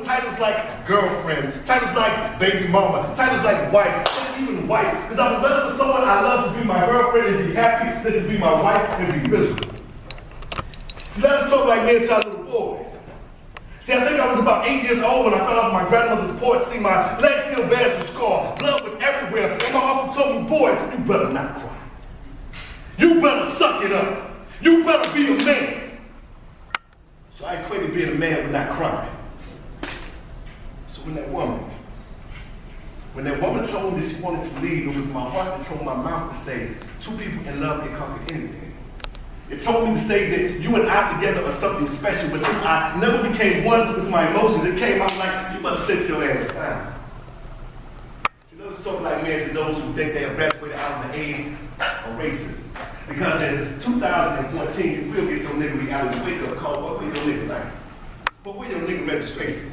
titles like girlfriend, titles like baby mama, titles like wife, and even wife. Because I would rather for someone I love to be my girlfriend and be happy than to be my wife and be miserable. See, let us talk like men to our little boys. See, I think I was about 8 years old when I fell off my grandmother's porch. See, my leg still bears the scar. Blood was everywhere. And my uncle told me, boy, you better not cry. You better suck it up. You better be a man. So I equated being a man with not crying. So when that woman told me that she wanted to leave, it was my heart that told my mouth to say, two people in love can conquer anything. It told me to say that you and I together are something special, but since I never became one with my emotions, it came out like, you better sit your ass down. See, those are sort of like men to those who think they have graduated out of the age of racism. Because in 2014, you will get your nigga reality wake-up call, but where your nigga license? But where your nigga registration?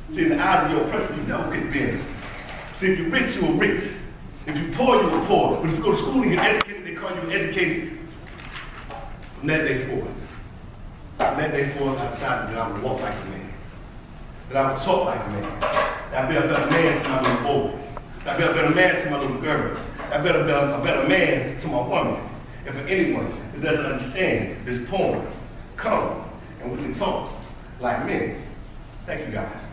See, in the eyes of your oppressor, you never get bent. See, if you're rich, you're rich. If you're poor, you're poor. But if you go to school and get educated, they call you educated. From that day forward, I decided that I would walk like a man, that I would talk like a man, that I'd be a better man to my little boys, that I'd be a better man to my little girls, that I'd be a better man to my woman. And for anyone that doesn't understand this poem, come and we can talk like men. Thank you guys.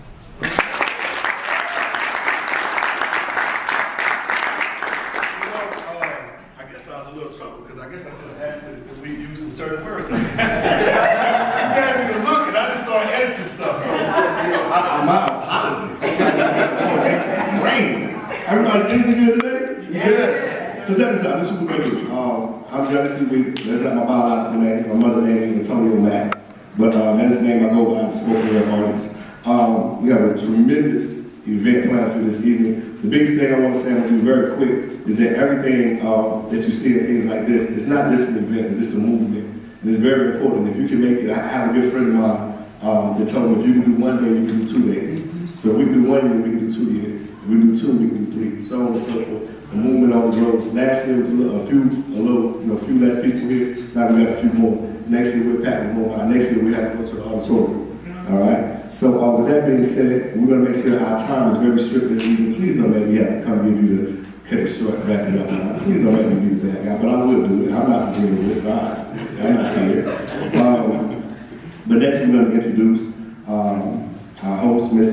I guess I was a little trouble because I guess I should have asked if we use some certain words. You gave me the look and I just started editing stuff. So, my apologies. Rain. Everybody, anything good today? Yeah. So check this out. This is what we're going to do. I'm Jesse Week. That's not my biological name. My mother named me Antonio Mack. But that's the name I go by as a spoken word artist. We have a tremendous event planned for this evening. The biggest thing I want to say, I'm going to do very quick, is that everything that you see in things like this, it's not just an event, but it's a movement. And it's very important. If you can make it, I have a good friend of mine that told me if you can do 1 day, you can do 2 days. So if we can do 1 year, we can do 2 years. If we do 2, we can do 3, so on and so forth. The movement on the roads. Last year was a few less people here. Now we got a few more. Next year we're packing more. Next year we have to go to the auditorium. All right. So with that being said, we're going to make sure our time is very strict this evening. Please don't let me have to come give you the cut it short, wrap it up now. Please don't let me do that, guy. But I will do it. I'm not going to do this. All right. I'm not scared. But next we're going to introduce our host, Miss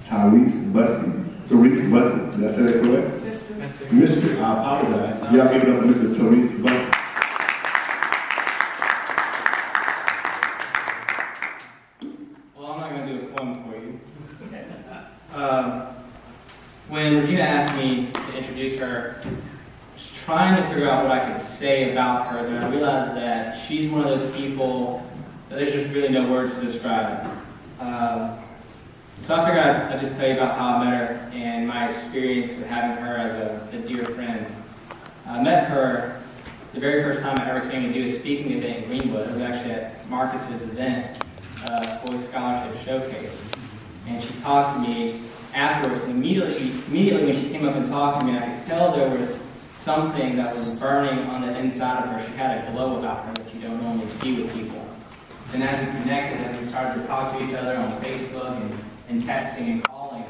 Tyrese Bussey. Tyrese Bussey. Did I say that correct? Mr. I apologize. Y'all give it up for Mr. Tyrese Bussey. When Regina asked me to introduce her, I was trying to figure out what I could say about her, and I realized that she's one of those people that there's just really no words to describe. So I figured I'd just tell you about how I met her and my experience with having her as a dear friend. I met her the very first time I ever came to do a speaking event in Greenwood. It was actually at Marcus's event, Boys Scholarship Showcase. And she talked to me afterwards, and immediately when she came up and talked to me, I could tell there was something that was burning on the inside of her. She had a glow about her that you don't normally see with people. And as we connected and we started to talk to each other on Facebook and texting and calling,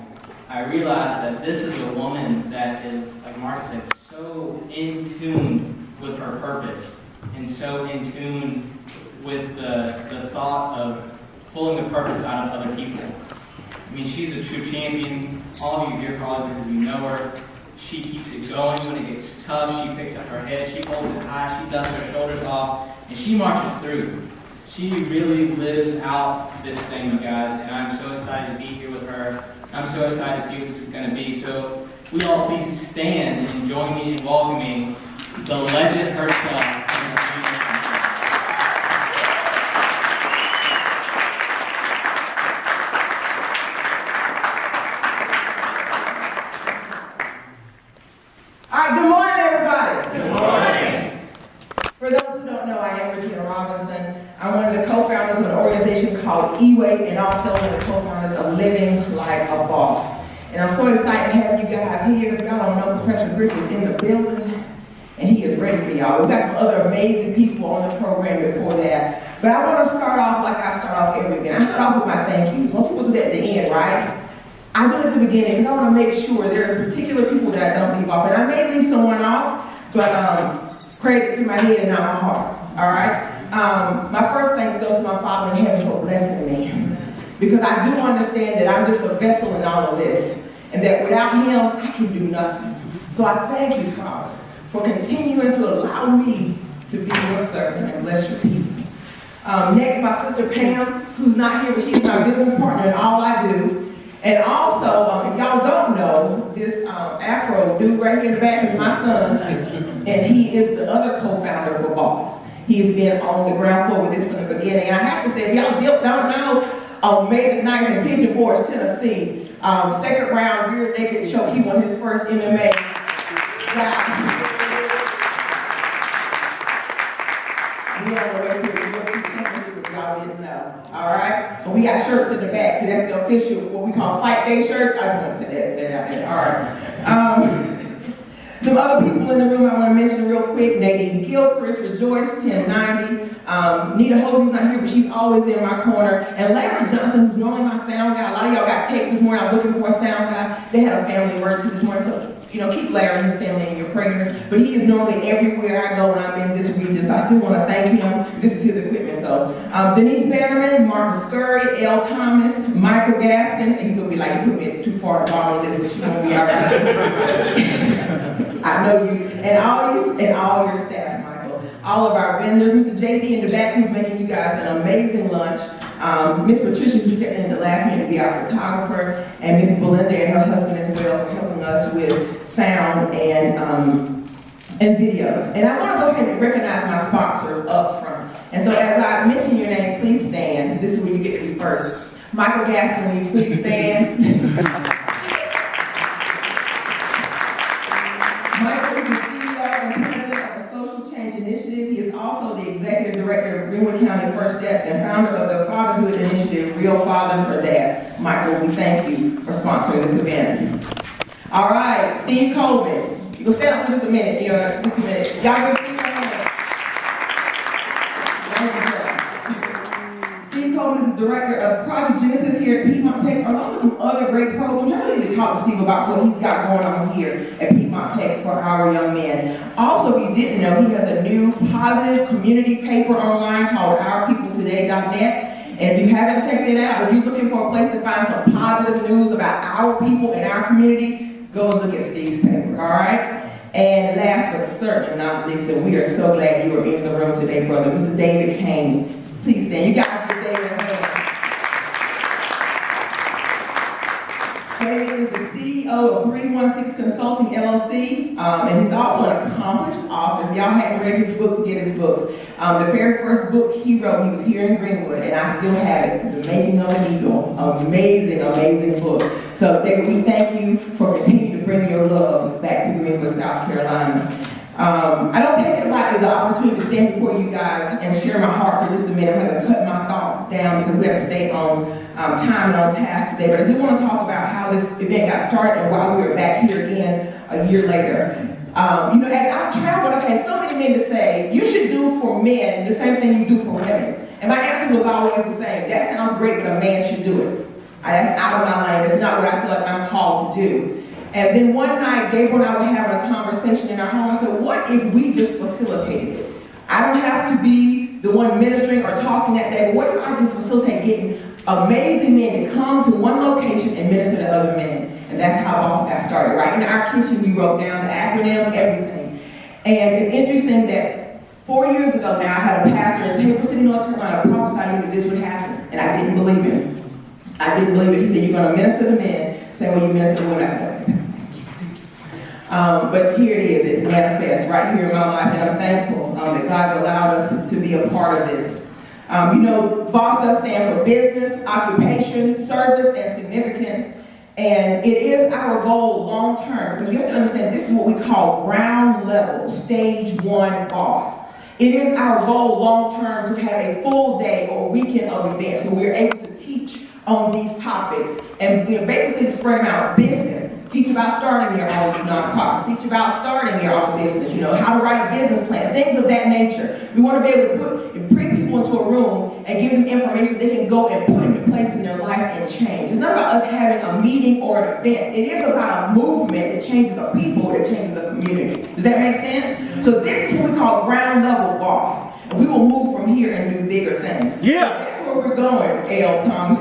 I realized that this is a woman that is, like Marcus said, so in tune with her purpose and so in tune with the thought of pulling the purpose out of other people. I mean, she's a true champion. All of you here probably because you know her. She keeps it going when it gets tough. She picks up her head. She holds it high. She dusts her shoulders off. And she marches through. She really lives out this thing, you guys. And I'm so excited to be here with her. I'm so excited to see what this is going to be. So we all please stand and join me in welcoming the legend herself. I'm one of the co-founders of an organization called E-Way and also one of the co-founders of Living Like a Boss. And I'm so excited to have you guys here. If y'all don't know, Professor Griff is in the building and he is ready for y'all. We've got some other amazing people on the program before that. But I want to start off like I start off every event. I start off with my thank yous. Most people do that at the end. right? I do it at the beginning because I want to make sure there are particular people that I don't leave off. And I may leave someone off, but credit to my head and not my heart, all right? My first thanks goes to my Father in heaven for blessing me. Because I do understand that I'm just a vessel in all of this. And that without him, I can do nothing. So I thank you, Father, for continuing to allow me to be your servant and bless your people. Next, my sister Pam, who's not here, but she's my business partner in all I do. And also, if y'all don't know, this Afro dude right here in the back is my son, and he is the other co-founder for Boss. He's been on the ground floor with this from the beginning. And I have to say, if y'all don't know, on May the 9th in Pigeon Forge, Tennessee, second round rear naked choke, he won his first MMA. We on the way to the European Championship, if y'all didn't know. All right? So we got shirts in the back, because that's the official, what we call fight day shirt. I just want to say that out there. All right. Some other people in the room I want to mention real quick. Nadine Gilchrist, Rejoice, 1090. Nita Hosey's not here, but she's always in my corner. And Larry Johnson, who's normally my sound guy. A lot of y'all got texts this morning, I'm looking for a sound guy. They had a family emergency this morning, so keep Larry and his family in your prayers. But he is normally everywhere I go when I'm in this region, so I still want to thank him. This is his equipment. So Denise Bannerman, Marcus Scurry, L. Thomas, Michael Gaston, and you're going to be like, you put me too far to follow this, but you won't be all right. I know you, and all your staff, Michael. All of our vendors, Mr. JB in the back, who's making you guys an amazing lunch. Miss Patricia, who stepped in the last minute to be our photographer, and Miss Belinda and her husband as well for helping us with sound and video. And I want to go ahead and recognize my sponsors up front. And so as I mention your name, please stand. So this is where you get to be first. Michael Gaston, will you please stand? Michael is the CEO and president of the Social Change Initiative. He is also the executive director of Greenwood County First Steps and founder of the Fatherhood Initiative, Real Fathers for Dads. Michael, we thank you for sponsoring this event. All right, Steve Coleman. You can stand up for just a minute. Y'all give Steve Steve Coleman is the director of Project Genesis here at Piedmont Tech, along with some other great programs. I really need to talk to Steve about what he's got going on here at Piedmont Tech for our young men. Also, if you didn't know, he has a new positive community paper online called OurPeopleToday.net. And if you haven't checked it out, or you're looking for a place to find some positive news about our people in our community, go and look at Steve's paper, all right? And last but certainly not least, that we are so glad you are in the room today, brother, Mr. David Kane. Please stand. You guys give David a hand. David is the CEO of 316 Consulting LLC, and he's also an accomplished author. If y'all haven't read his books, get his books. The very first book he wrote, he was here in Greenwood, and I still have it, The Making of an Eagle. Amazing, amazing book. So, David, we thank you for continuing to bring your love back to Greenwood, South Carolina. I don't take it lightly, the opportunity to stand before you guys and share my heart for just a minute. I'm going to cut my thoughts down because we have to stay on time and on task today. But I do want to talk about how this event got started and why we are back here again a year later. As I've traveled, I've had so many men to say, you should do for men the same thing you do for women. And my answer was always the same. That sounds great, but a man should do it. That's out of my lane. That's not what I feel like I'm called to do. And then one night, Gabriel and I were having a conversation in our home. I said, what if we just facilitated it? I don't have to be the one ministering or talking that day, but what if I just facilitate getting amazing men to come to one location and minister to other men? And that's how Boss got started, right? In our kitchen, we wrote down the acronym, everything. And it's interesting that 4 years ago now, I had a pastor in Tabor City, North Carolina, prophesied to me that this would happen. And I didn't believe him. I didn't believe it. He said, you're going to minister to men, same way you minister to women. I said, okay. But here it is, it's manifest right here in my life, and I'm thankful that God's allowed us to be a part of this. BOSS does stand for business, occupation, service, and significance. And it is our goal long term, because you have to understand this is what we call ground level, stage 1 BOSS. It is our goal long term to have a full day or weekend of events where we're able to teach on these topics and basically to spread them out. Business, teach about starting your own nonprofits, teach about starting your own business, how to write a business plan, things of that nature. We want to be able to bring people people into a room and give them information they can go and put into place in their life and change. It's not about us having a meeting or an event. It is about a movement that changes a people, that changes a community. Does that make sense? So this is what we call ground level boss. And we will move from here and do bigger things. Yeah. So that's where we're going, L. Thomas.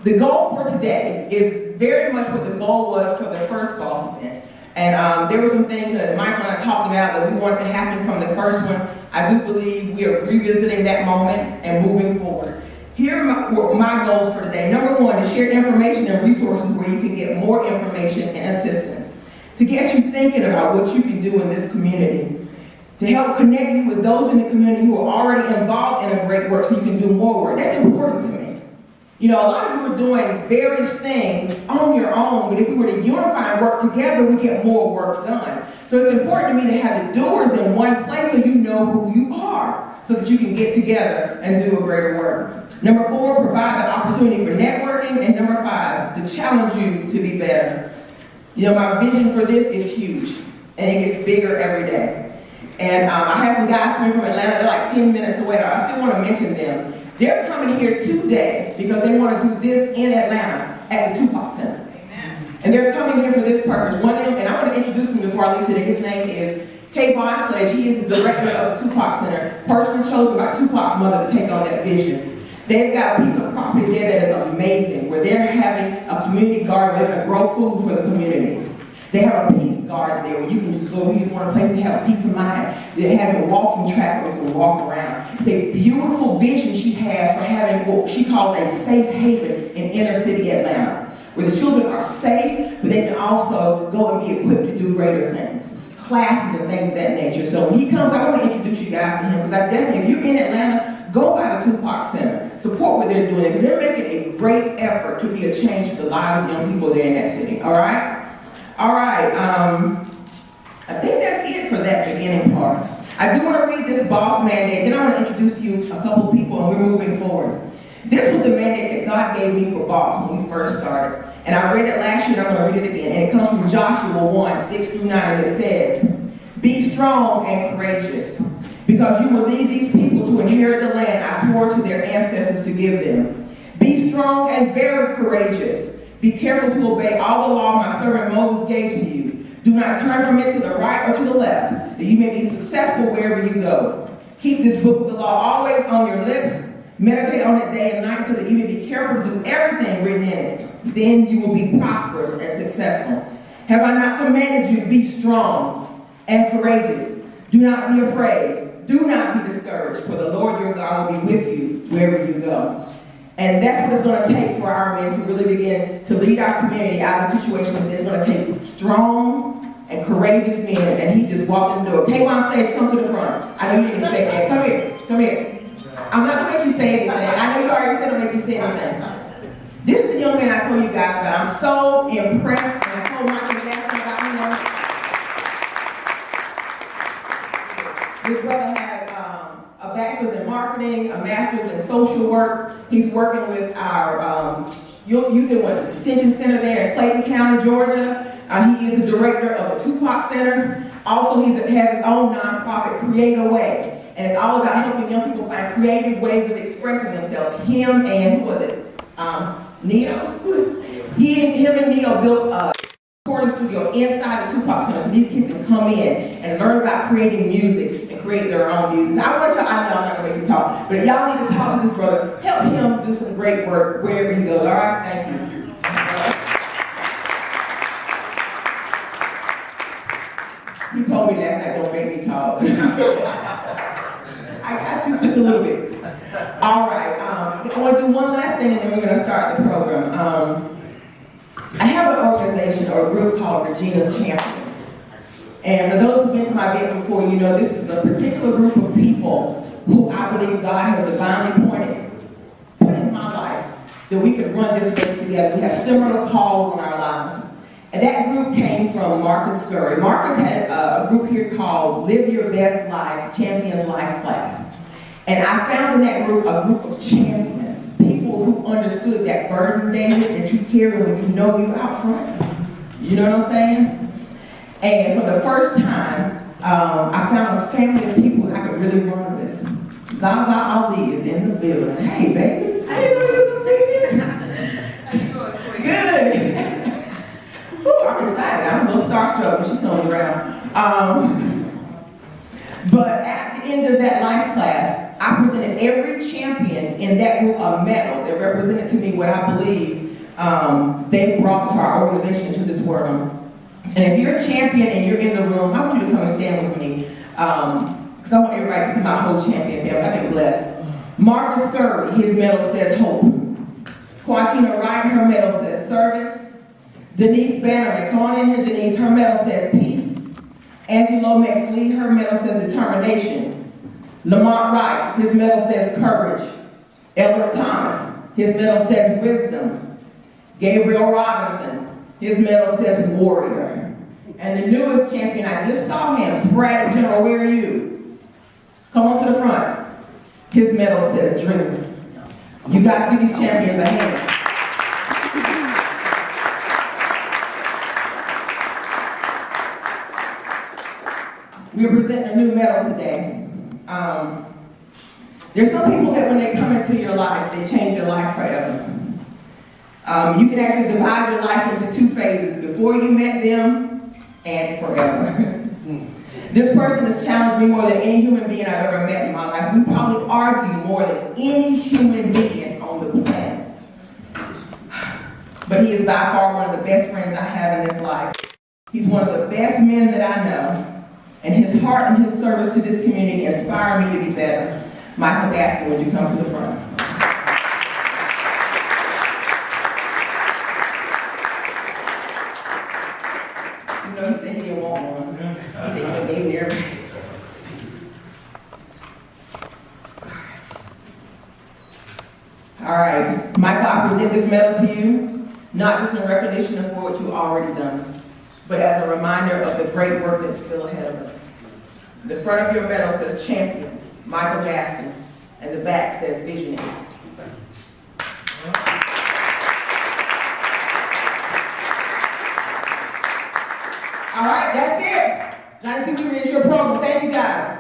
The goal for today is very much what the goal was for the first boss event. And there were some things that Michael and I talked about that we wanted to happen from the first one. I do believe we are revisiting that moment and moving forward. Here are my goals for today. Number one, to share information and resources where you can get more information and assistance. To get you thinking about what you can do in this community. To help connect you with those in the community who are already involved in a great work so you can do more work. That's important to me. You know, a lot of you are doing various things on your own, but if we were to unify and work together, we get more work done. So it's important to me to have the doers in one place so you know who you are, so that you can get together and do a greater work. Number four, provide the opportunity for networking. And number five, to challenge you to be better. You know, my vision for this is huge, and it gets bigger every day. And I have some guys coming from Atlanta, they're like 10 minutes away. I still want to mention them. They're coming here today because they want to do this in Atlanta at the Tupac Center. Amen. And they're coming here for this purpose. One of them, and I want to introduce him before I leave today. His name is Kay Bonsledge. He is the director of the Tupac Center, personally chosen by Tupac's mother to take on that vision. They've got a piece of property there that is amazing, where they're having a community garden where they're going to grow food for the community. They have a peace garden there where you can just go, you want a place to have peace of mind. It has a walking track where you can walk around. It's a beautiful vision she has for having what she calls a safe haven in inner city Atlanta, where the children are safe, but they can also go and be equipped to do greater things. Classes and things of that nature. So when he comes, I want to introduce you guys to him, because I definitely, if you're in Atlanta, go by the Tupac Center. Support what they're doing, because they're making a great effort to be a change to the lives of young people there in that city. All right? All right, I think that's it for that beginning part. I do want to read this boss mandate, then I want to introduce you to a couple people and we're moving forward. This was the mandate that God gave me for boss when we first started. And I read it last year and I'm going to read it again. And it comes from Joshua 1, 6 through 9, and it says, "Be strong and courageous, because you will lead these people to inherit the land I swore to their ancestors to give them. Be strong and very courageous. Be careful to obey all the law my servant Moses gave to you. Do not turn from it to the right or to the left, that you may be successful wherever you go. Keep this book of the law always on your lips. Meditate on it day and night so that you may be careful to do everything written in it. Then you will be prosperous and successful. Have I not commanded you to be strong and courageous? Do not be afraid. Do not be discouraged, for the Lord your God will be with you wherever you go." And that's what it's going to take for our men to really begin to lead our community out of situations. It's going to take strong and courageous men. And he just walked in the door. Hey, on stage, come to the front. I know you didn't expect that. Come here. Come here. I'm not going to make you say anything. I know you already said I'll make you say anything. This is the young man I told you guys about. I'm so impressed. And I told Michael last about him. His brother has a bachelor's in marketing, a master's in social work. He's working with our youth and detention center there in Clayton County, Georgia. He is the director of the Tupac Center. Also, he has his own nonprofit, Create a Way. And it's all about helping young people find creative ways of expressing themselves. Him and, who was it? Neo? Him and Neo built a recording studio inside the Tupac Center, so these kids can come in and learn about creating music and create their own music. I want y'all, I know I'm not gonna make you talk, but y'all need to talk to this brother. Help him do some great work wherever he goes. All right, thank you. He told me last night, don't make me talk. I got you just a little bit. All right, I want to do one last thing and then we're going to start the program. I have an organization or a group called Regina's Champions. And for those who've been to my events before, you know this is a particular group of people who I believe God has divinely put in my life that we could run this race together. We have similar calls in our lives. And that group came from Marcus Scurry. Marcus had a group here called Live Your Best Life, Champions Life Class. And I found in that group a group of champions, people who understood that burden, David, that you carry when you know you're out front. You know what I'm saying? And for the first time, I found a family of people I could really run with. Zaza Ali is in the building. Hey, baby. I didn't know you was here. How you doing? Good. Whew, I'm excited. I'm a little starstruck when she comes around. But at the end of that life class, I presented every champion in that group a medal that represented to me what I believe they brought to our organization into this world. And if you're a champion and you're in the room, I want you to come and stand with me. Because I want everybody to see my whole champion family. I've been blessed. Marcus Scurry, his medal says hope. Quantina Wright, her medal says service. Denise Bannerman, come on in here, Denise, her medal says peace. Angie Lomax Lee, her medal says determination. Lamont Wright, his medal says courage. Elder Thomas, his medal says wisdom. Gabriel Robinson, his medal says warrior. And the newest champion, I just saw him, Sporadic General, where are you? Come on to the front. His medal says dreamer. You guys give these champions a hand. We're presenting a new medal today. There's some people that when they come into your life, they change your life forever. You can actually divide your life into two phases, before you met them and forever. This person has challenged me more than any human being I've ever met in my life. We probably argue more than any human being on the planet. But he is by far one of the best friends I have in this life. He's one of the best men that I know. And his heart and his service to this community inspire me to be better. Michael Gaskin, would you come to the front? You know, he said he didn't want one. He said he gave me everything. All right, Michael, I present this medal to you, not just in recognition of what you've already done, but as a reminder of the great work that's still ahead of us. The front of your medal says champion, Michael Gaskin, and the back says visionary. All right, that's it. Johnny C. Weaver, it's your program. Thank you guys.